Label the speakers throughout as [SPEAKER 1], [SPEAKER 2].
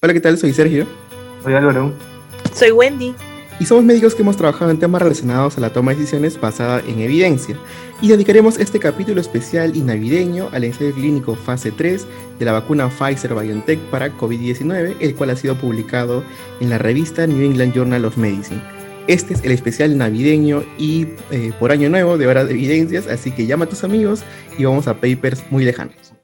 [SPEAKER 1] Hola, ¿qué tal? Soy Sergio
[SPEAKER 2] Soy Álvaro.
[SPEAKER 3] Soy Wendy.
[SPEAKER 1] y somos médicos que hemos trabajado en temas relacionados a la toma de decisiones basada en evidencia y dedicaremos este capítulo especial y navideño al ensayo clínico fase 3 de la vacuna Pfizer-BioNTech para COVID-19, el cual ha sido publicado en la revista New England Journal of Medicine. Este es el especial navideño y por año nuevo de horas de evidencias, así que llama a tus amigos y vamos a papers muy lejanos.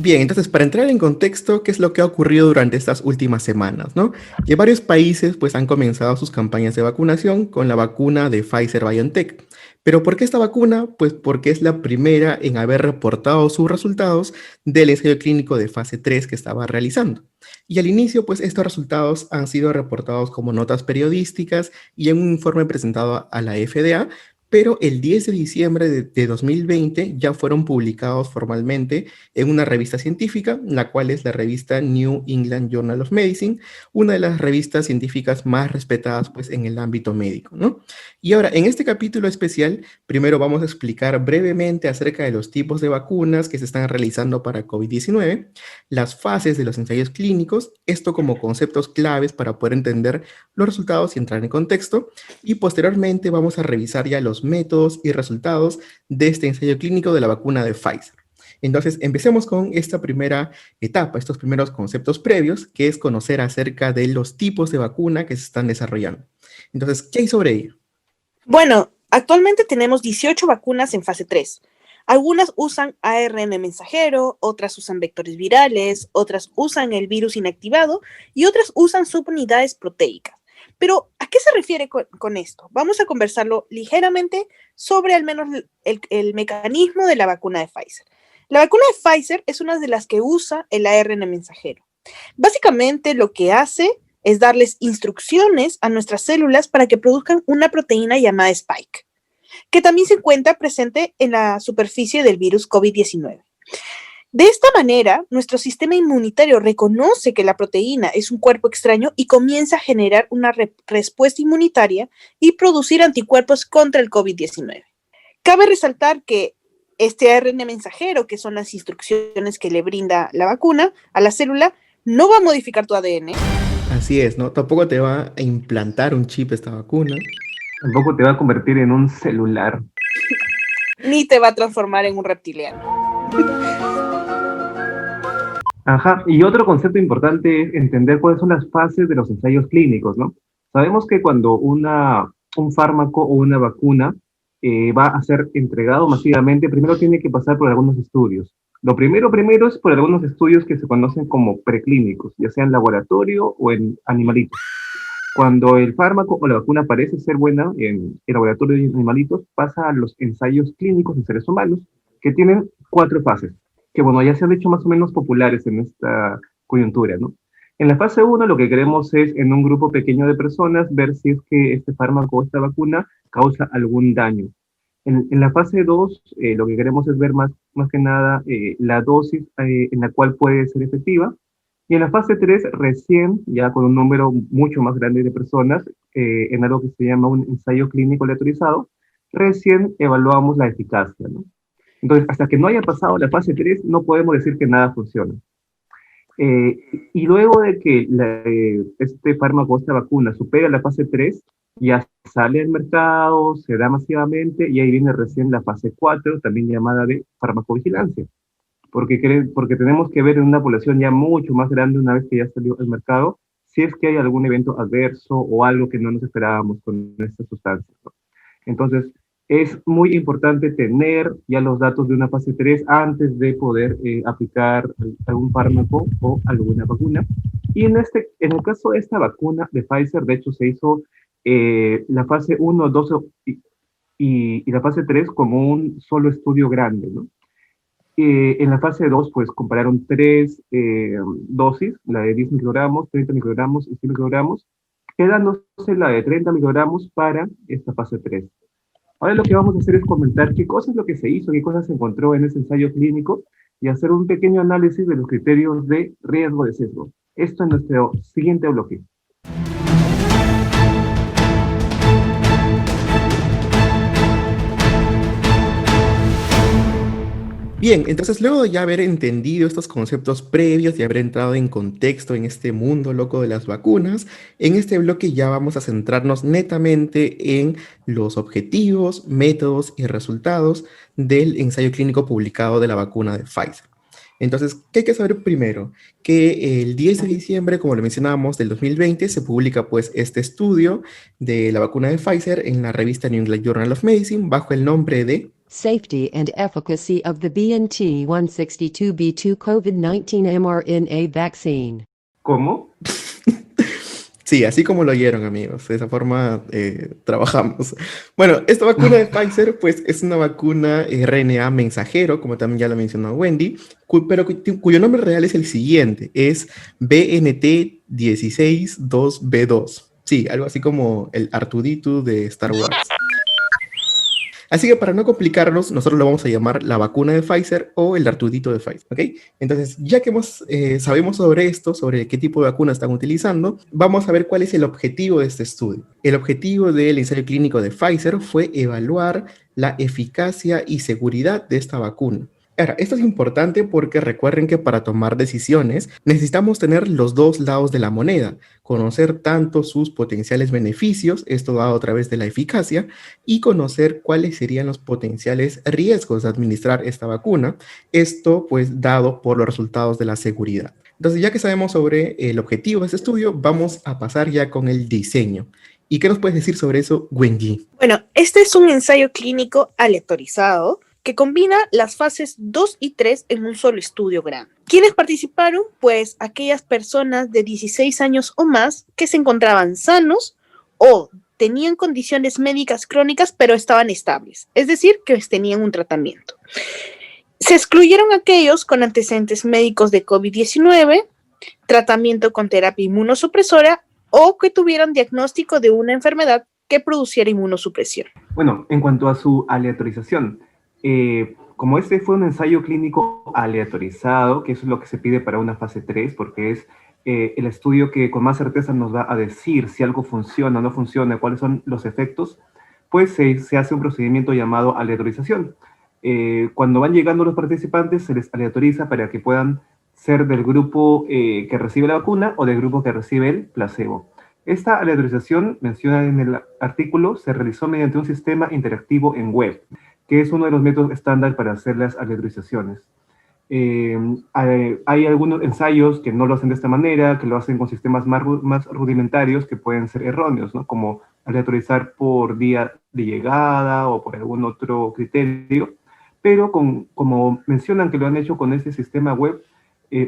[SPEAKER 1] Bien, entonces para entrar en contexto, ¿qué es lo que ha ocurrido durante estas últimas semanas, ¿no? Que varios países pues han comenzado sus campañas de vacunación con la vacuna de Pfizer-BioNTech. ¿Pero por qué esta vacuna? Pues porque es la primera en haber reportado sus resultados del ensayo clínico de fase 3 que estaba realizando. Y al inicio, pues estos resultados han sido reportados como notas periodísticas y en un informe presentado a la FDA, pero el 10 de diciembre de 2020 ya fueron publicados formalmente en una revista científica, la cual es la revista New England Journal of Medicine, una de las revistas científicas más respetadas pues en el ámbito médico, ¿no? Y ahora, en este capítulo especial, primero vamos a explicar brevemente acerca de los tipos de vacunas que se están realizando para COVID-19, las fases de los ensayos clínicos, esto como conceptos claves para poder entender los resultados y entrar en contexto, y posteriormente vamos a revisar ya los métodos y resultados de este ensayo clínico de la vacuna de Pfizer. Entonces, empecemos con esta primera etapa, estos primeros conceptos previos, que es conocer acerca de los tipos de vacuna que se están desarrollando. Entonces, ¿qué hay sobre ello?
[SPEAKER 3] Bueno, actualmente tenemos 18 vacunas en fase 3. Algunas usan ARN mensajero, otras usan vectores virales, otras usan el virus inactivado y otras usan subunidades proteicas. Pero, ¿a qué se refiere con esto? Vamos a conversarlo ligeramente sobre al menos el mecanismo de la vacuna de Pfizer. La vacuna de Pfizer es una de las que usa el ARN mensajero. Básicamente lo que hace es darles instrucciones a nuestras células para que produzcan una proteína llamada Spike, que también se encuentra presente en la superficie del virus COVID-19. De esta manera, nuestro sistema inmunitario reconoce que la proteína es un cuerpo extraño y comienza a generar una respuesta inmunitaria y producir anticuerpos contra el COVID-19. Cabe resaltar que este ARN mensajero, que son las instrucciones que le brinda la vacuna a la célula, no va a modificar tu ADN.
[SPEAKER 1] Así es, ¿no? Tampoco te va a implantar un chip esta vacuna.
[SPEAKER 2] Tampoco te va a convertir en un celular.
[SPEAKER 3] Ni te va a transformar en un reptiliano.
[SPEAKER 2] Ajá, y otro concepto importante es entender cuáles son las fases de los ensayos clínicos, ¿no? Sabemos que cuando un fármaco o una vacuna va a ser entregado masivamente, primero tiene que pasar por algunos estudios. Lo primero es por algunos estudios que se conocen como preclínicos, ya sea en laboratorio o en animalitos. Cuando el fármaco o la vacuna parece ser buena en el laboratorio de animalitos, pasa a los ensayos clínicos en seres humanos, que tienen 4 fases, que bueno, ya se han hecho más o menos populares en esta coyuntura, ¿no? En la fase 1 lo que queremos es, en un grupo pequeño de personas, ver si es que este fármaco o esta vacuna causa algún daño. En la fase 2, lo que queremos es ver más que nada la dosis en la cual puede ser efectiva. Y en la fase 3, recién, ya con un número mucho más grande de personas, en algo que se llama un ensayo clínico aleatorizado, recién evaluamos la eficacia, ¿no? Entonces, hasta que no haya pasado la fase 3, no podemos decir que nada funciona. Y luego de que este fármaco, esta vacuna, supera la fase 3, ya sale al mercado, se da masivamente, y ahí viene recién la fase 4, también llamada de farmacovigilancia. Porque tenemos que ver en una población ya mucho más grande, una vez que ya salió al mercado, si es que hay algún evento adverso o algo que no nos esperábamos con esta sustancia, ¿no? Entonces, es muy importante tener ya los datos de una fase 3 antes de poder aplicar algún fármaco o alguna vacuna. Y en el caso de esta vacuna de Pfizer, de hecho se hizo la fase 1, 2 y la fase 3 como un solo estudio grande, ¿no? En la fase 2, pues compararon 3 dosis, la de 10 microgramos, 30 microgramos y 100 microgramos, quedándose la de 30 microgramos para esta fase 3. Ahora lo que vamos a hacer es comentar qué cosa es lo que se hizo, qué cosas se encontró en ese ensayo clínico y hacer un pequeño análisis de los criterios de riesgo de sesgo. Esto en nuestro siguiente bloque.
[SPEAKER 1] Bien, entonces luego de ya haber entendido estos conceptos previos y haber entrado en contexto en este mundo loco de las vacunas, en este bloque ya vamos a centrarnos netamente en los objetivos, métodos y resultados del ensayo clínico publicado de la vacuna de Pfizer. Entonces, ¿qué hay que saber primero? Que el 10 de diciembre, como lo mencionábamos, del 2020, se publica pues este estudio de la vacuna de Pfizer en la revista New England Journal of Medicine bajo el nombre de
[SPEAKER 4] Safety and efficacy of the BNT162b2 COVID-19 mRNA vaccine.
[SPEAKER 2] ¿Cómo?
[SPEAKER 1] Sí, así como lo oyeron, amigos. De esa forma trabajamos. Bueno, esta vacuna de Pfizer, pues, es una vacuna RNA mensajero, como también ya lo mencionó Wendy, pero cuyo nombre real es el siguiente, es BNT162b2. Sí, algo así como el R2D2 de Star Wars. Así que para no complicarnos, nosotros lo vamos a llamar la vacuna de Pfizer o el R2D2 de Pfizer, ¿ok? Entonces, ya que sabemos sobre esto, sobre qué tipo de vacuna están utilizando, vamos a ver cuál es el objetivo de este estudio. El objetivo del ensayo clínico de Pfizer fue evaluar la eficacia y seguridad de esta vacuna. Ahora, esto es importante porque recuerden que para tomar decisiones necesitamos tener los dos lados de la moneda, conocer tanto sus potenciales beneficios, esto dado a través de la eficacia, y conocer cuáles serían los potenciales riesgos de administrar esta vacuna, esto pues dado por los resultados de la seguridad. Entonces, ya que sabemos sobre el objetivo de este estudio, vamos a pasar ya con el diseño. ¿Y qué nos puedes decir sobre eso, Wendy?
[SPEAKER 3] Bueno, este es un ensayo clínico aleatorizado que combina las fases 2 y 3 en un solo estudio grande. ¿Quiénes participaron? Pues aquellas personas de 16 años o más que se encontraban sanos o tenían condiciones médicas crónicas pero estaban estables, es decir, que tenían un tratamiento. Se excluyeron aquellos con antecedentes médicos de COVID-19, tratamiento con terapia inmunosupresora o que tuvieran diagnóstico de una enfermedad que produciera inmunosupresión.
[SPEAKER 2] Bueno, en cuanto a su aleatorización, como este fue un ensayo clínico aleatorizado, que eso es lo que se pide para una fase 3, porque es el estudio que con más certeza nos va a decir si algo funciona o no funciona, cuáles son los efectos, pues se hace un procedimiento llamado aleatorización. Cuando van llegando los participantes, se les aleatoriza para que puedan ser del grupo que recibe la vacuna o del grupo que recibe el placebo. Esta aleatorización, mencionada en el artículo, se realizó mediante un sistema interactivo en web, que es uno de los métodos estándar para hacer las aleatorizaciones. Hay algunos ensayos que no lo hacen de esta manera, que lo hacen con sistemas más rudimentarios que pueden ser erróneos, ¿no? Como aleatorizar por día de llegada o por algún otro criterio, pero como mencionan que lo han hecho con este sistema web,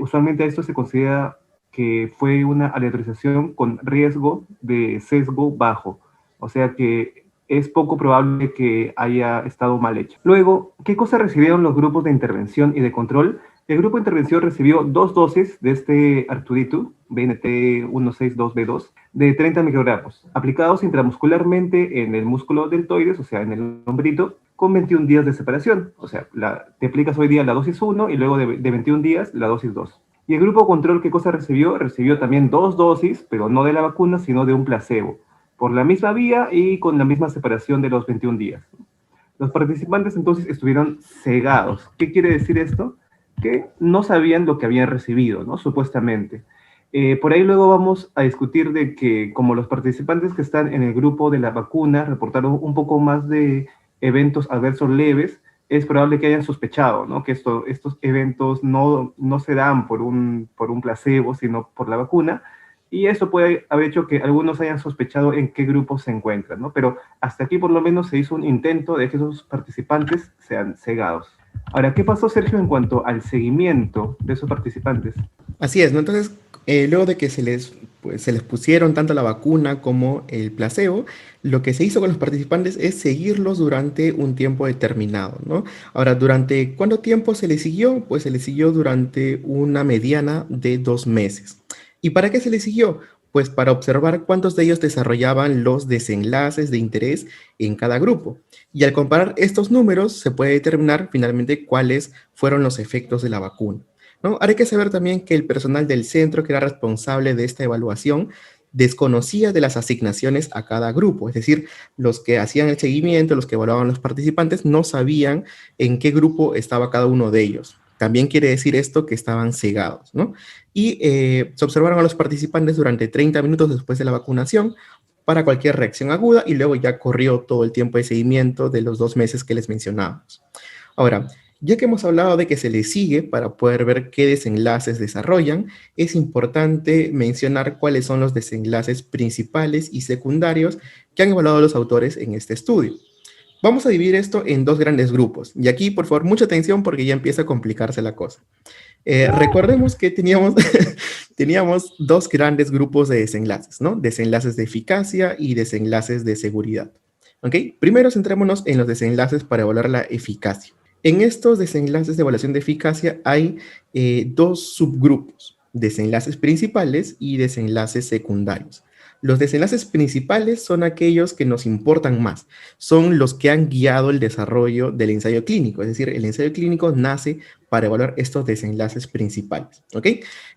[SPEAKER 2] usualmente esto se considera que fue una aleatorización con riesgo de sesgo bajo, o sea que es poco probable que haya estado mal hecho. Luego, ¿qué cosa recibieron los grupos de intervención y de control? El grupo de intervención recibió 2 dosis de este R2D2, BNT162b2, de 30 microgramos, aplicados intramuscularmente en el músculo deltoides, o sea, en el hombrito, con 21 días de separación. O sea, te aplicas hoy día la dosis 1 y luego de 21 días la dosis 2. Y el grupo control, ¿qué cosa recibió? Recibió también 2 dosis, pero no de la vacuna, sino de un placebo, por la misma vía y con la misma separación de los 21 días. Los participantes entonces estuvieron cegados. ¿Qué quiere decir esto? Que no sabían lo que habían recibido, ¿no? Supuestamente. Por ahí luego vamos a discutir de que como los participantes que están en el grupo de la vacuna reportaron un poco más de eventos adversos leves, es probable que hayan sospechado, ¿no? Que estos eventos no se dan por un placebo, sino por la vacuna, y eso puede haber hecho que algunos hayan sospechado en qué grupo se encuentran, ¿no? Pero hasta aquí por lo menos se hizo un intento de que esos participantes sean cegados. Ahora, ¿qué pasó, Sergio, en cuanto al seguimiento de esos participantes?
[SPEAKER 1] Así es, ¿no? Entonces, luego de que se les pusieron tanto la vacuna como el placebo, lo que se hizo con los participantes es seguirlos durante un tiempo determinado, ¿no? Ahora, ¿durante cuánto tiempo se les siguió? Pues se les siguió durante una mediana de 2 meses. ¿Y para qué se les siguió? pues para observar cuántos de ellos desarrollaban los desenlaces de interés en cada grupo. Y al comparar estos números se puede determinar finalmente cuáles fueron los efectos de la vacuna, ¿no? Hay que saber también que el personal del centro que era responsable de esta evaluación desconocía de las asignaciones a cada grupo, es decir, los que hacían el seguimiento, los que evaluaban a los participantes, no sabían en qué grupo estaba cada uno de ellos. También quiere decir esto que estaban cegados, ¿no? Y se observaron a los participantes durante 30 minutos después de la vacunación para cualquier reacción aguda y luego ya corrió todo el tiempo de seguimiento de los 2 meses que les mencionábamos. Ahora, ya que hemos hablado de que se les sigue para poder ver qué desenlaces desarrollan, es importante mencionar cuáles son los desenlaces principales y secundarios que han evaluado los autores en este estudio. Vamos a dividir esto en 2 grandes grupos. Y aquí, por favor, mucha atención porque ya empieza a complicarse la cosa. Recordemos que teníamos, teníamos 2 grandes grupos de desenlaces, ¿no? Desenlaces de eficacia y desenlaces de seguridad. ¿Ok? Primero centrémonos en los desenlaces para evaluar la eficacia. En estos desenlaces de evaluación de eficacia hay 2 subgrupos, desenlaces principales y desenlaces secundarios. Los desenlaces principales son aquellos que nos importan más, son los que han guiado el desarrollo del ensayo clínico, es decir, el ensayo clínico nace para evaluar estos desenlaces principales, ¿ok?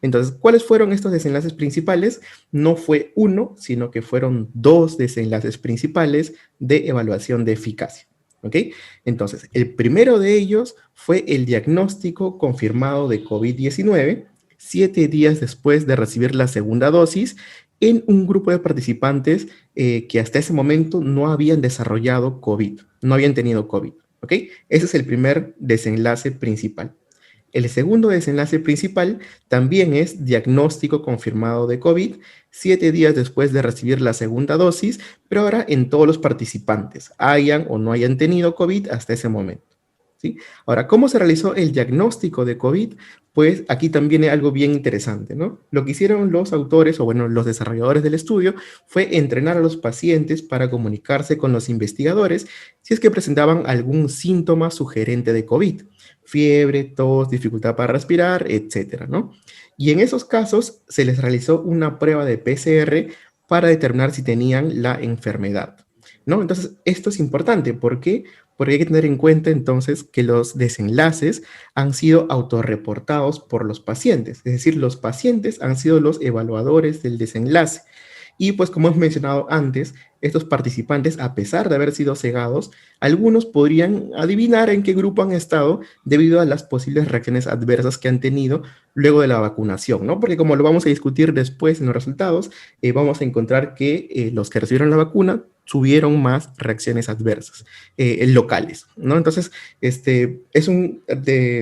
[SPEAKER 1] Entonces, ¿cuáles fueron estos desenlaces principales? No fue uno, sino que fueron 2 desenlaces principales de evaluación de eficacia. ¿Ok? Entonces, el primero de ellos fue el diagnóstico confirmado de COVID-19 7 días después de recibir la segunda dosis en un grupo de participantes que hasta ese momento no habían desarrollado COVID, no habían tenido COVID. ¿Ok? Ese es el primer desenlace principal. El segundo desenlace principal también es diagnóstico confirmado de COVID 7 días después de recibir la segunda dosis, pero ahora en todos los participantes, hayan o no hayan tenido COVID hasta ese momento. ¿Sí? Ahora, ¿cómo se realizó el diagnóstico de COVID? Pues aquí también hay algo bien interesante, ¿no? Lo que hicieron los autores, o bueno, los desarrolladores del estudio, fue entrenar a los pacientes para comunicarse con los investigadores si es que presentaban algún síntoma sugerente de COVID. Fiebre, tos, dificultad para respirar, etcétera, ¿no? Y en esos casos se les realizó una prueba de PCR para determinar si tenían la enfermedad, ¿no? Entonces, esto es importante. ¿Por qué? Porque hay que tener en cuenta entonces que los desenlaces han sido autorreportados por los pacientes, es decir, los pacientes han sido los evaluadores del desenlace. Y pues como hemos mencionado antes, estos participantes, a pesar de haber sido cegados, algunos podrían adivinar en qué grupo han estado debido a las posibles reacciones adversas que han tenido luego de la vacunación, ¿no? Porque como lo vamos a discutir después en los resultados, vamos a encontrar que los que recibieron la vacuna tuvieron más reacciones adversas locales, ¿no? Entonces, es un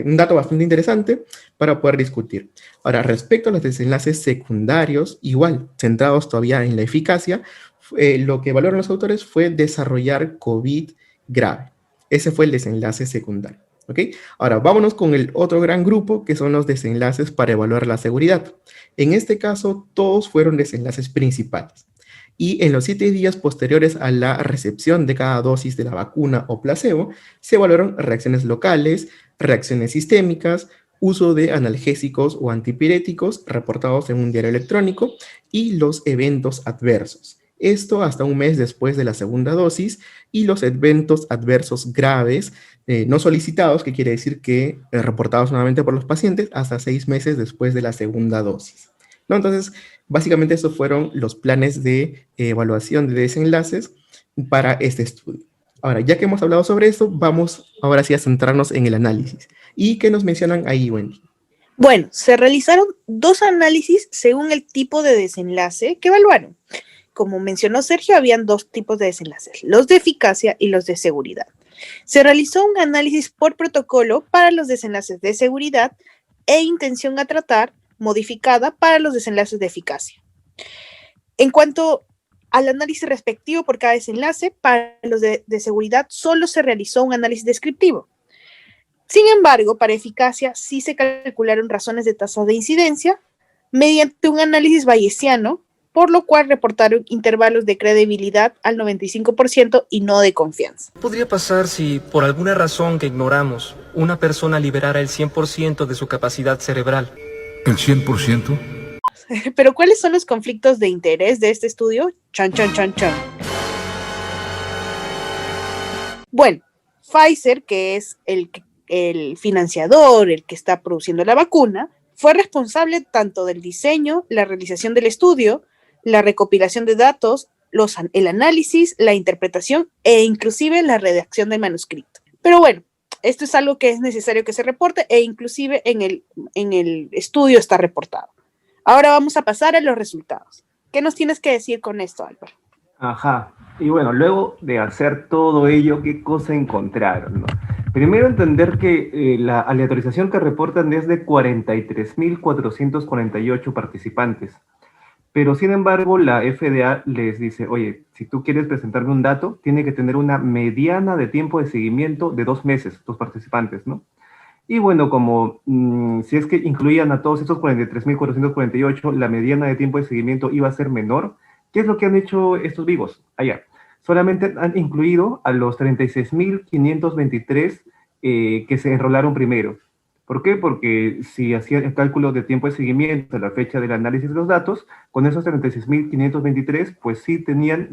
[SPEAKER 1] dato bastante interesante para poder discutir. Ahora, respecto a los desenlaces secundarios, igual, centrados todavía en la eficacia, lo que evaluaron los autores fue desarrollar COVID grave. Ese fue el desenlace secundario, ¿ok? Ahora, vámonos con el otro gran grupo, que son los desenlaces para evaluar la seguridad. En este caso, todos fueron desenlaces principales. Y en los 7 días posteriores a la recepción de cada dosis de la vacuna o placebo, se evaluaron reacciones locales, reacciones sistémicas, uso de analgésicos o antipiréticos reportados en un diario electrónico y los eventos adversos. Esto hasta un mes después de la segunda dosis y los eventos adversos graves no solicitados, que quiere decir que reportados nuevamente por los pacientes, hasta 6 meses después de la segunda dosis, ¿no? Entonces, básicamente estos fueron los planes de evaluación de desenlaces para este estudio. Ahora, ya que hemos hablado sobre esto, vamos ahora sí a centrarnos en el análisis. ¿Y qué nos mencionan ahí, Wendy?
[SPEAKER 3] Bueno, se realizaron 2 análisis según el tipo de desenlace que evaluaron. Como mencionó Sergio, habían 2 tipos de desenlaces, los de eficacia y los de seguridad. Se realizó un análisis por protocolo para los desenlaces de seguridad e intención a tratar modificada para los desenlaces de eficacia. En cuanto al análisis respectivo por cada desenlace, para los de seguridad solo se realizó un análisis descriptivo. Sin embargo, para eficacia sí se calcularon razones de tasa de incidencia mediante un análisis bayesiano, por lo cual reportaron intervalos de credibilidad al 95% y no de confianza.
[SPEAKER 5] ¿Qué podría pasar si, por alguna razón que ignoramos, una persona liberara el 100% de su capacidad cerebral?
[SPEAKER 6] ¿El 100%?
[SPEAKER 3] Pero ¿cuáles son los conflictos de interés de este estudio? Chan, chan, chan, chan. Bueno, Pfizer, que es el financiador, el que está produciendo la vacuna, fue responsable tanto del diseño, la realización del estudio, la recopilación de datos, el análisis, la interpretación e inclusive la redacción del manuscrito. Pero bueno, esto es algo que es necesario que se reporte e inclusive en el estudio está reportado. Ahora vamos a pasar a los resultados. ¿Qué nos tienes que decir con esto, Álvaro?
[SPEAKER 2] Ajá. Y bueno, luego de hacer todo ello, ¿qué cosa encontraron, no? Primero entender que la aleatorización que reportan es de 43.448 participantes. Pero sin embargo, la FDA les dice, oye, si tú quieres presentarme un dato, tiene que tener una mediana de tiempo de seguimiento de 2 meses, tus participantes, ¿no? Y bueno, como si es que incluían a todos estos 43.448, la mediana de tiempo de seguimiento iba a ser menor. ¿Qué es lo que han hecho estos vivos? Allá. Solamente han incluido a los 36.523 que se enrolaron primero. ¿Por qué? Porque si hacían el cálculo de tiempo de seguimiento a la fecha del análisis de los datos, con esos 36.523, pues sí tenían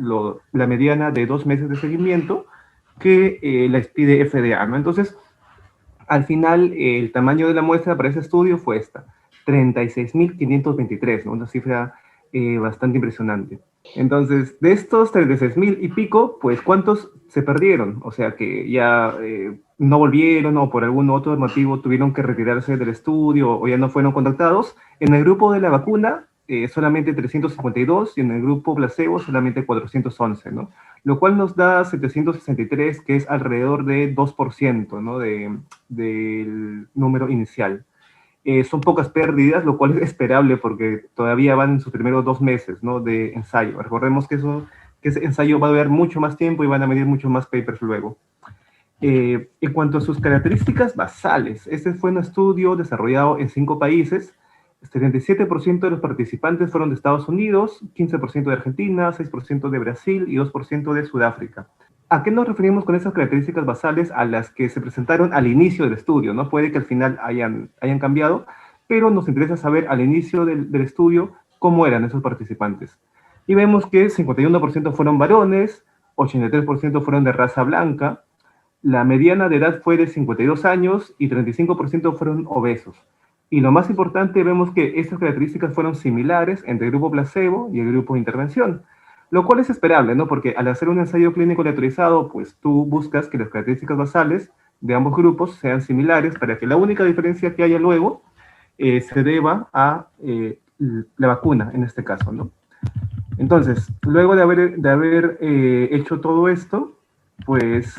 [SPEAKER 2] la mediana de 2 meses de seguimiento que les pide FDA, ¿no? Entonces, al final, el tamaño de la muestra para ese estudio fue esta, 36.523, ¿no? Una cifra bastante impresionante. Entonces, de estos 36.000 y pico, pues, ¿cuántos se perdieron? O sea, que ya no volvieron o por algún otro motivo tuvieron que retirarse del estudio o ya no fueron contactados. En el grupo de la vacuna, solamente 352 y en el grupo placebo solamente 411, ¿no? Lo cual nos da 763, que es alrededor de 2%, ¿no? Del número inicial. Son pocas pérdidas, lo cual es esperable porque todavía van en sus primeros 2 meses, ¿no? De ensayo. Recordemos que ese ensayo va a durar mucho más tiempo y van a medir mucho más papers luego. En cuanto a sus características basales, este fue un estudio desarrollado en 5 países. 77% de los participantes fueron de Estados Unidos, 15% de Argentina, 6% de Brasil y 2% de Sudáfrica. ¿A qué nos referimos con esas características basales a las que se presentaron al inicio del estudio, ¿no? Puede que al final hayan cambiado, pero nos interesa saber al inicio del estudio cómo eran esos participantes. Y vemos que 51% fueron varones, 83% fueron de raza blanca, la mediana de edad fue de 52 años y 35% fueron obesos. Y lo más importante, vemos que estas características fueron similares entre el grupo placebo y el grupo de intervención, lo cual es esperable, ¿no? Porque al hacer un ensayo clínico aleatorizado, pues tú buscas que las características basales de ambos grupos sean similares para que la única diferencia que haya luego se deba a la vacuna, en este caso, ¿no? Entonces, luego de haber hecho todo esto, pues,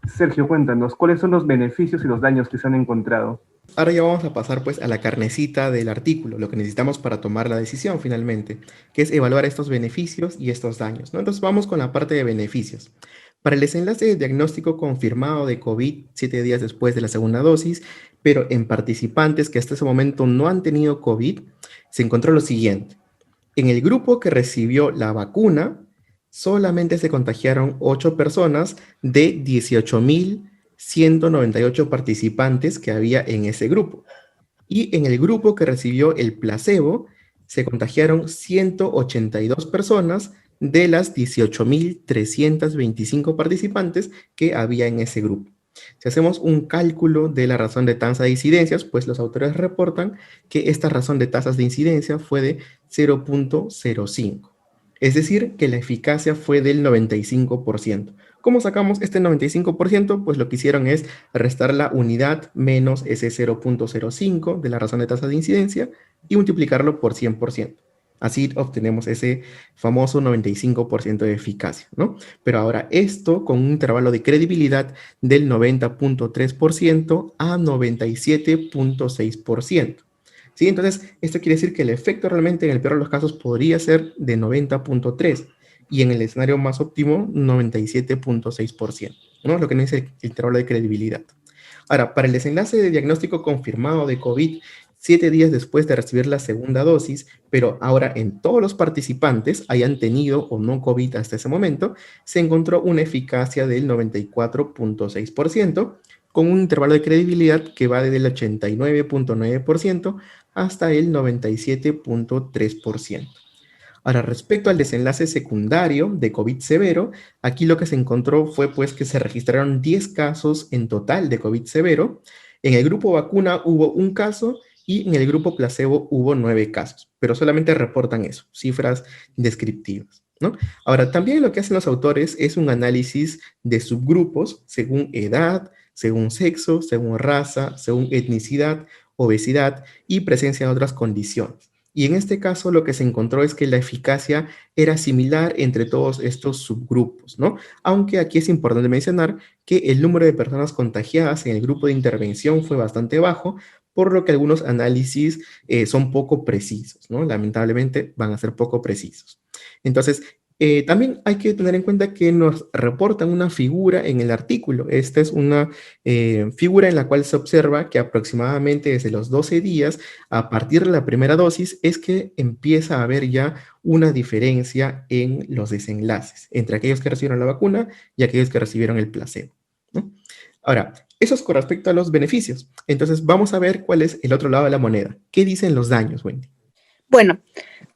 [SPEAKER 2] Sergio, cuéntanos, ¿cuáles son los beneficios y los daños que se han encontrado?
[SPEAKER 1] Ahora ya vamos a pasar pues a la carnecita del artículo, lo que necesitamos para tomar la decisión finalmente, que es evaluar estos beneficios y estos daños, ¿no? Entonces vamos con la parte de beneficios. Para el desenlace de diagnóstico confirmado de COVID 7 días después de la segunda dosis, pero en participantes que hasta ese momento no han tenido COVID, se encontró lo siguiente. En el grupo que recibió la vacuna, solamente se contagiaron 8 personas de 18.198 participantes que había en ese grupo. Y en el grupo que recibió el placebo, se contagiaron 182 personas de las 18.325 participantes que había en ese grupo. Si hacemos un cálculo de la razón de tasa de incidencias, pues los autores reportan que esta razón de tasas de incidencia fue de 0.05. Es decir, que la eficacia fue del 95%. ¿Cómo sacamos este 95%? Pues lo que hicieron es restar la unidad menos ese 0.05 de la razón de tasa de incidencia y multiplicarlo por 100%. Así obtenemos ese famoso 95% de eficacia, ¿no? Pero ahora esto con un intervalo de credibilidad del 90.3% a 97.6%. ¿Sí? Entonces, esto quiere decir que el efecto realmente en el peor de los casos podría ser de 90.3% y en el escenario más óptimo 97.6%, ¿no? Lo que nos dice el intervalo de credibilidad. Ahora, para el desenlace de diagnóstico confirmado de COVID 7 días después de recibir la segunda dosis, pero ahora en todos los participantes hayan tenido o no COVID hasta ese momento, se encontró una eficacia del 94.6%, con un intervalo de credibilidad que va desde el 89.9% hasta el 97.3%. Ahora, respecto al desenlace secundario de COVID severo, aquí lo que se encontró fue pues que se registraron 10 casos en total de COVID severo. En el grupo vacuna hubo un caso y en el grupo placebo hubo 9 casos, pero solamente reportan eso, cifras descriptivas, ¿no? Ahora, también lo que hacen los autores es un análisis de subgrupos según edad, según sexo, según raza, según etnicidad, obesidad y presencia de otras condiciones. Y en este caso lo que se encontró es que la eficacia era similar entre todos estos subgrupos, ¿no? Aunque aquí es importante mencionar que el número de personas contagiadas en el grupo de intervención fue bastante bajo, por lo que algunos análisis son poco precisos, ¿no? Lamentablemente van a ser poco precisos. Entonces, también hay que tener en cuenta que nos reportan una figura en el artículo. Esta es una figura en la cual se observa que aproximadamente desde los 12 días, a partir de la primera dosis, es que empieza a haber ya una diferencia en los desenlaces entre aquellos que recibieron la vacuna y aquellos que recibieron el placebo, ¿no? Ahora, eso es con respecto a los beneficios. Entonces, vamos a ver cuál es el otro lado de la moneda. ¿Qué dicen los daños, Wendy?
[SPEAKER 3] Bueno,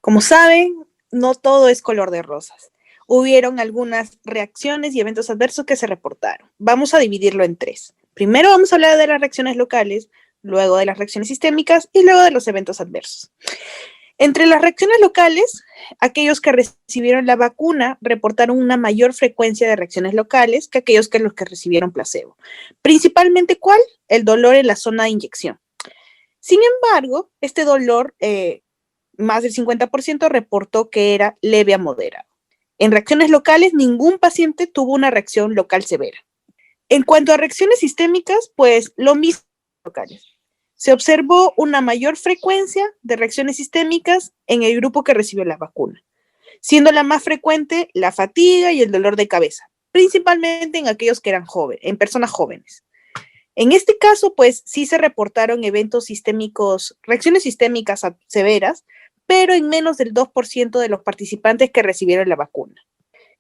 [SPEAKER 3] como saben, no todo es color de rosas. Hubieron algunas reacciones y eventos adversos que se reportaron. Vamos a dividirlo en 3. Primero vamos a hablar de las reacciones locales, luego de las reacciones sistémicas y luego de los eventos adversos. Entre las reacciones locales, aquellos que recibieron la vacuna reportaron una mayor frecuencia de reacciones locales que aquellos que recibieron placebo. Principalmente, ¿cuál? El dolor en la zona de inyección. Sin embargo, este dolor, más del 50% reportó que era leve a moderado. En reacciones locales, ningún paciente tuvo una reacción local severa. En cuanto a reacciones sistémicas, pues lo mismo locales. Se observó una mayor frecuencia de reacciones sistémicas en el grupo que recibió la vacuna, siendo la más frecuente la fatiga y el dolor de cabeza, principalmente en aquellos que eran jóvenes, en personas jóvenes. En este caso, pues sí se reportaron eventos sistémicos, reacciones sistémicas severas, pero en menos del 2% de los participantes que recibieron la vacuna.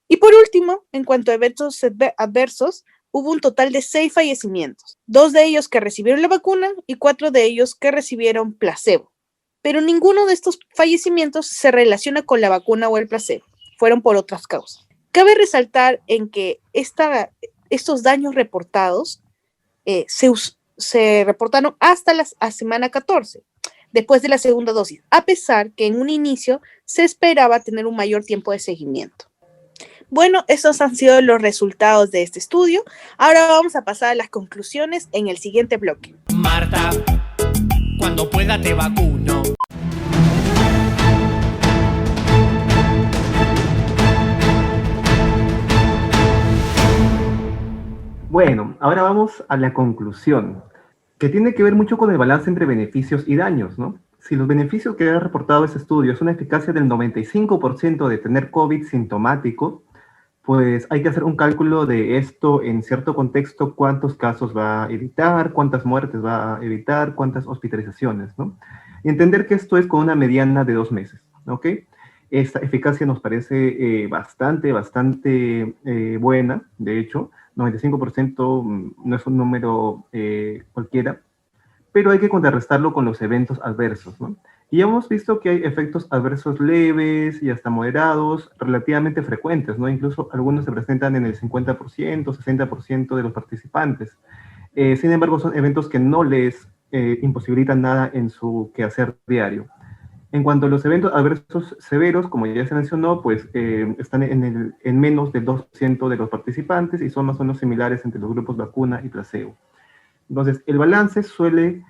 [SPEAKER 3] Y por último, en cuanto a eventos adversos, hubo un total de 6 fallecimientos, 2 de ellos que recibieron la vacuna y 4 de ellos que recibieron placebo. Pero ninguno de estos fallecimientos se relaciona con la vacuna o el placebo, fueron por otras causas. Cabe resaltar en que estos daños reportados se reportaron hasta la semana 14, después de la segunda dosis, a pesar que en un inicio se esperaba tener un mayor tiempo de seguimiento. Bueno, esos han sido los resultados de este estudio. Ahora vamos a pasar a las conclusiones en el siguiente bloque.
[SPEAKER 6] Marta, cuando pueda te vacuno.
[SPEAKER 2] Bueno, ahora vamos a la conclusión, que tiene que ver mucho con el balance entre beneficios y daños, ¿no? Si los beneficios que ha reportado ese estudio es una eficacia del 95% de tener COVID sintomático, pues hay que hacer un cálculo de esto en cierto contexto, cuántos casos va a evitar, cuántas muertes va a evitar, cuántas hospitalizaciones, ¿no? Y entender que esto es con una mediana de 2 meses, ¿ok? Esta eficacia nos parece bastante buena, de hecho, 95% no es un número cualquiera, pero hay que contrarrestarlo con los eventos adversos, ¿no? Y hemos visto que hay efectos adversos leves y hasta moderados, relativamente frecuentes, ¿no? Incluso algunos se presentan en el 50%, 60% de los participantes. Sin embargo, son eventos que no les imposibilitan nada en su quehacer diario. En cuanto a los eventos adversos severos, como ya se mencionó, pues están en menos del 2% de los participantes y son más o menos similares entre los grupos vacuna y placebo. Entonces, el balance suele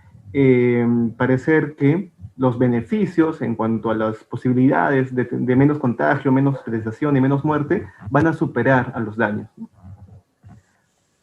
[SPEAKER 2] parecer que los beneficios en cuanto a las posibilidades de menos contagio, menos hospitalización y menos muerte van a superar a los daños.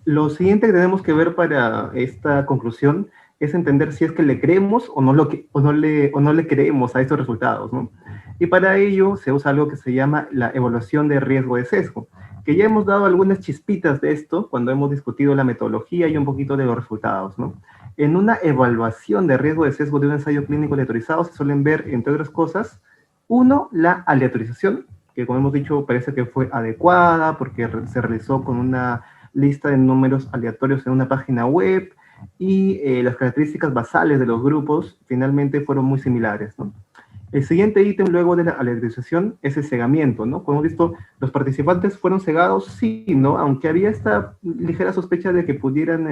[SPEAKER 2] Lo siguiente que tenemos que ver para esta conclusión es entender si es que le creemos o no le creemos a estos resultados, ¿no? Y para ello se usa algo que se llama la evaluación de riesgo de sesgo, que ya hemos dado algunas chispitas de esto cuando hemos discutido la metodología y un poquito de los resultados, ¿no? En una evaluación de riesgo de sesgo de un ensayo clínico aleatorizado se suelen ver, entre otras cosas, uno, la aleatorización, que como hemos dicho parece que fue adecuada porque se realizó con una lista de números aleatorios en una página web, y las características basales de los grupos finalmente fueron muy similares, ¿no? El siguiente ítem luego de la aleatorización es el cegamiento, ¿no? Como hemos visto, los participantes fueron cegados, sí, ¿no? Aunque había esta ligera sospecha de que pudieran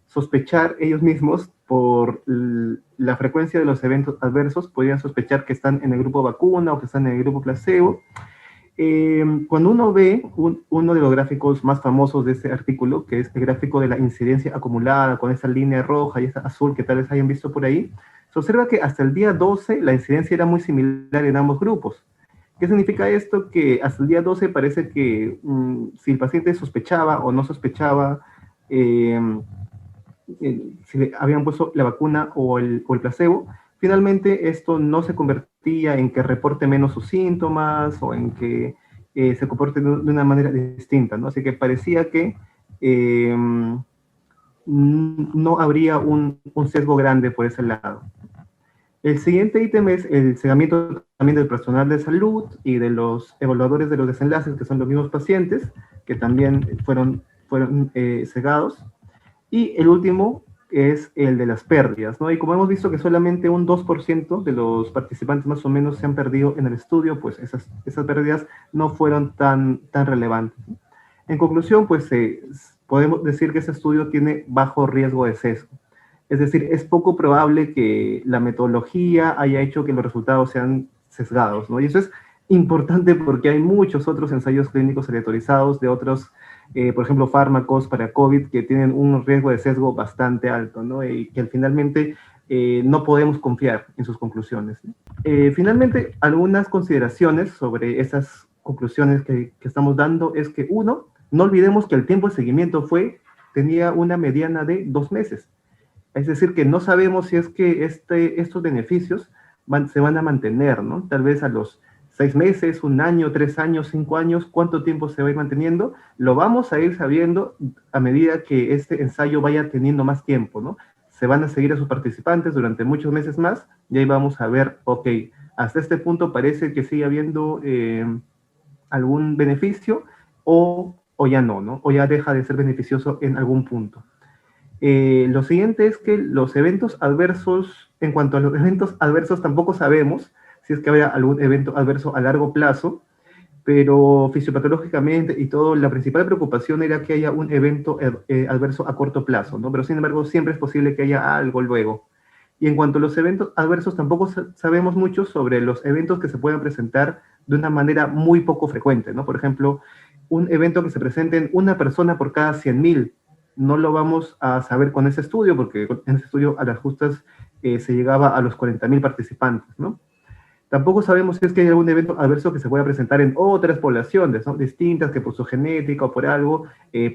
[SPEAKER 2] sospechar ellos mismos por la frecuencia de los eventos adversos, podrían sospechar que están en el grupo vacuna o que están en el grupo placebo. Cuando uno ve uno de los gráficos más famosos de este artículo, que es el gráfico de la incidencia acumulada, con esa línea roja y esa azul que tal vez hayan visto por ahí, se observa que hasta el día 12 la incidencia era muy similar en ambos grupos. ¿Qué significa esto? Que hasta el día 12 parece que si el paciente sospechaba o no sospechaba si le habían puesto la vacuna o el placebo, finalmente esto no se convertía en que reporte menos sus síntomas o en que se comporte de una manera distinta, ¿no? Así que parecía que no habría un sesgo grande por ese lado. El siguiente ítem es el cegamiento también del personal de salud y de los evaluadores de los desenlaces, que son los mismos pacientes, que también fueron cegados. Y el último es el de las pérdidas, ¿no? Y como hemos visto que solamente un 2% de los participantes más o menos se han perdido en el estudio, pues esas pérdidas no fueron tan relevantes. En conclusión, pues podemos decir que ese estudio tiene bajo riesgo de sesgo. Es decir, es poco probable que la metodología haya hecho que los resultados sean sesgados, ¿no? Y eso es importante porque hay muchos otros ensayos clínicos aleatorizados de otros, por ejemplo, fármacos para COVID que tienen un riesgo de sesgo bastante alto, ¿no? Y que finalmente no podemos confiar en sus conclusiones, ¿no? Finalmente, algunas consideraciones sobre esas conclusiones que estamos dando es que, uno, no olvidemos que el tiempo de seguimiento tenía una mediana de 2 meses. Es decir, que no sabemos si es que estos beneficios se van a mantener, ¿no? Tal vez a los 6 meses, 1 año, 3 años, 5 años, cuánto tiempo se va a ir manteniendo, lo vamos a ir sabiendo a medida que este ensayo vaya teniendo más tiempo, ¿no? Se van a seguir a sus participantes durante muchos meses más, y ahí vamos a ver, ok, hasta este punto parece que sigue habiendo algún beneficio, o ya no, ¿no? O ya deja de ser beneficioso en algún punto. Lo siguiente es que los eventos adversos, en cuanto a los eventos adversos, tampoco sabemos si es que habrá algún evento adverso a largo plazo, pero fisiopatológicamente y todo, la principal preocupación era que haya un evento adverso a corto plazo, ¿no? Pero sin embargo, siempre es posible que haya algo luego. Y en cuanto a los eventos adversos, tampoco sabemos mucho sobre los eventos que se pueden presentar de una manera muy poco frecuente, ¿no? Por ejemplo, un evento que se presente en una persona por cada 100.000, no lo vamos a saber con ese estudio, porque en ese estudio a las justas se llegaba a los 40.000 participantes, ¿no? Tampoco sabemos si es que hay algún evento adverso que se pueda presentar en otras poblaciones, ¿no? Distintas, que por su genética o por algo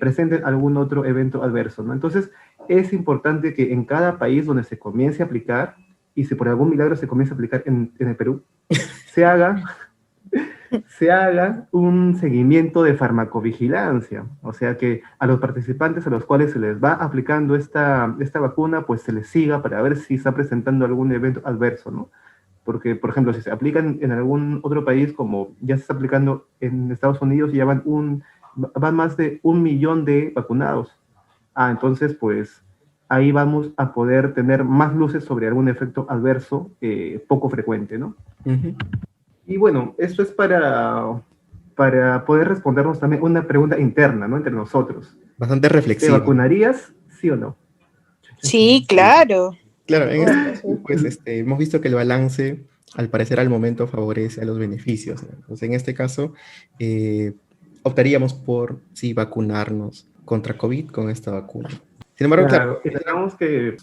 [SPEAKER 2] presenten algún otro evento adverso, ¿no? Entonces, es importante que en cada país donde se comience a aplicar, y si por algún milagro se comienza a aplicar en el Perú, se haga un seguimiento de farmacovigilancia, o sea que a los participantes a los cuales se les va aplicando esta vacuna, pues se les siga para ver si está presentando algún evento adverso, ¿no? Porque, por ejemplo, si se aplican en algún otro país, como ya se está aplicando en Estados Unidos, ya van más de 1 millón de vacunados. Entonces, pues, ahí vamos a poder tener más luces sobre algún efecto adverso poco frecuente, ¿no? Uh-huh. Y bueno, esto es para poder respondernos también una pregunta interna, ¿no? Entre nosotros.
[SPEAKER 1] Bastante reflexiva.
[SPEAKER 2] ¿Te vacunarías, sí o no?
[SPEAKER 3] Sí, claro.
[SPEAKER 1] Claro, en este caso, pues hemos visto que el balance, al parecer al momento, favorece a los beneficios, ¿no? Entonces, en este caso, optaríamos por sí vacunarnos contra COVID con esta vacuna. Sin embargo,
[SPEAKER 2] claro, entendamos que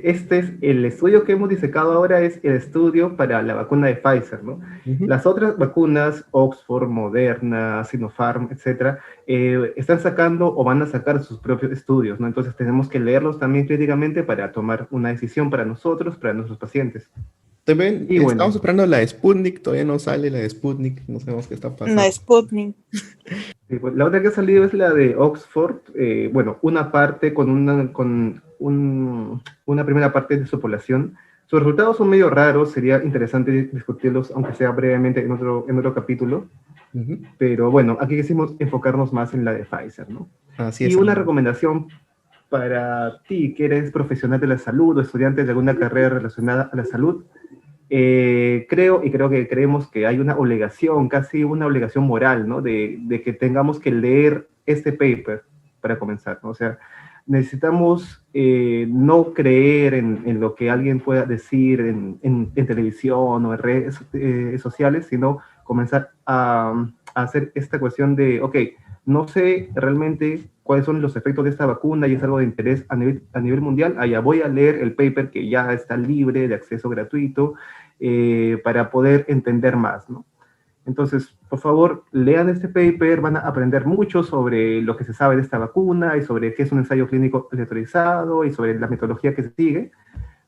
[SPEAKER 2] este es el estudio que hemos disecado ahora, es el estudio para la vacuna de Pfizer, ¿no? Uh-huh. Las otras vacunas, Oxford, Moderna, Sinopharm, etcétera, están sacando o van a sacar sus propios estudios, ¿no? Entonces tenemos que leerlos también críticamente para tomar una decisión para nosotros, para nuestros pacientes.
[SPEAKER 1] También estamos esperando la Sputnik, todavía no sale la de Sputnik, no sabemos qué está pasando.
[SPEAKER 3] La Sputnik.
[SPEAKER 2] Sí, pues, la otra que ha salido es la de Oxford, una parte con una primera parte de su población. Sus resultados son medio raros, sería interesante discutirlos, aunque sea brevemente en otro capítulo.
[SPEAKER 1] Ujú.
[SPEAKER 2] Pero bueno, aquí quisimos enfocarnos más en la de Pfizer, ¿no?
[SPEAKER 1] Así
[SPEAKER 2] Y
[SPEAKER 1] es.
[SPEAKER 2] una
[SPEAKER 1] amigo.
[SPEAKER 2] recomendación para ti, que eres profesional de la salud o estudiante de alguna carrera relacionada a la salud, creo que creemos que hay una obligación, casi una obligación moral, ¿no? De que tengamos que leer este paper para comenzar, ¿no? O sea, necesitamos no creer en lo que alguien pueda decir en televisión o en redes sociales, sino comenzar a hacer esta cuestión de, ok, no sé realmente cuáles son los efectos de esta vacuna y es algo de interés a nivel mundial, allá voy a leer el paper que ya está libre de acceso gratuito para poder entender más, ¿no? Entonces, por favor, lean este paper, van a aprender mucho sobre lo que se sabe de esta vacuna y sobre qué es un ensayo clínico aleatorizado y sobre la metodología que se sigue,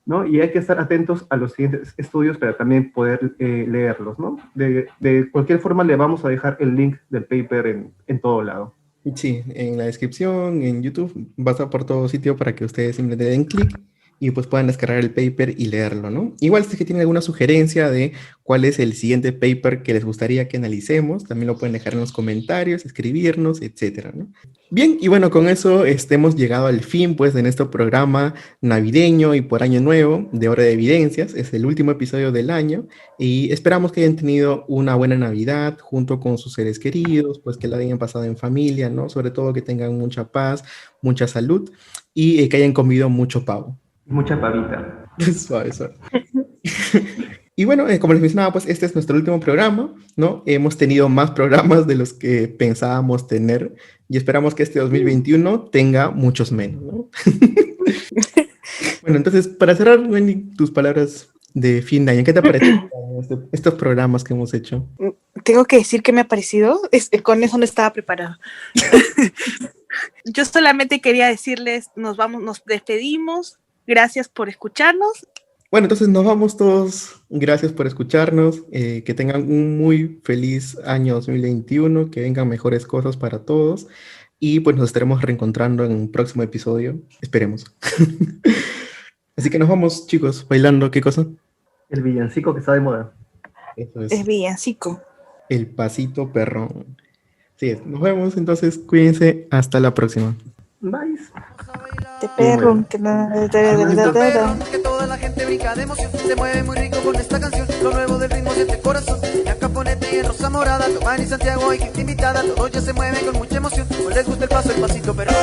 [SPEAKER 2] ¿no? Y hay que estar atentos a los siguientes estudios para también poder leerlos, ¿no? De cualquier forma, le vamos a dejar el link del paper en todo lado.
[SPEAKER 1] Sí, en la descripción, en YouTube, va a estar por todo sitio para que ustedes simplemente den clic y pues puedan descargar el paper y leerlo, ¿no? Igual si es que tienen alguna sugerencia de cuál es el siguiente paper que les gustaría que analicemos, también lo pueden dejar en los comentarios, escribirnos, etcétera, ¿no? Bien, y bueno, con eso hemos llegado al fin, pues, de nuestro programa navideño y por Año Nuevo de Hora de Evidencias. Es el último episodio del año y esperamos que hayan tenido una buena Navidad junto con sus seres queridos, pues que la hayan pasado en familia, ¿no? Sobre todo que tengan mucha paz, mucha salud y que hayan comido mucho pavo.
[SPEAKER 2] Mucha pavita.
[SPEAKER 1] Suave, suave. Y bueno, como les mencionaba, pues este es nuestro último programa, ¿no? Hemos tenido más programas de los que pensábamos tener y esperamos que este 2021 tenga muchos menos, ¿no? Bueno, entonces, para cerrar, Wendy, tus palabras de fin de año, ¿qué te parecen estos programas que hemos hecho?
[SPEAKER 3] Tengo que decir que me ha parecido, con eso no estaba preparada. Yo solamente quería decirles, nos despedimos, gracias por escucharnos.
[SPEAKER 1] Bueno, entonces nos vamos todos. Gracias por escucharnos. Que tengan un muy feliz año 2021, que vengan mejores cosas para todos. Y pues nos estaremos reencontrando en un próximo episodio. Esperemos. Así que nos vamos, chicos, bailando. ¿Qué cosa?
[SPEAKER 2] El villancico que está de moda.
[SPEAKER 1] Eso
[SPEAKER 3] Es
[SPEAKER 1] es
[SPEAKER 3] villancico.
[SPEAKER 1] el pasito perrón. Sí, nos vemos, entonces cuídense. Hasta la próxima.
[SPEAKER 2] Bye.
[SPEAKER 3] De perro.
[SPEAKER 6] Perrón, que toda la gente brinca de emoción, se mueve muy rico con esta canción, lo nuevo del ritmo siente el corazón, ya Caponete y en Rosa Morada, Tomás y Santiago y gente invitada, todos ya se mueven con mucha emoción, pues les gusta el paso, el pasito perrón.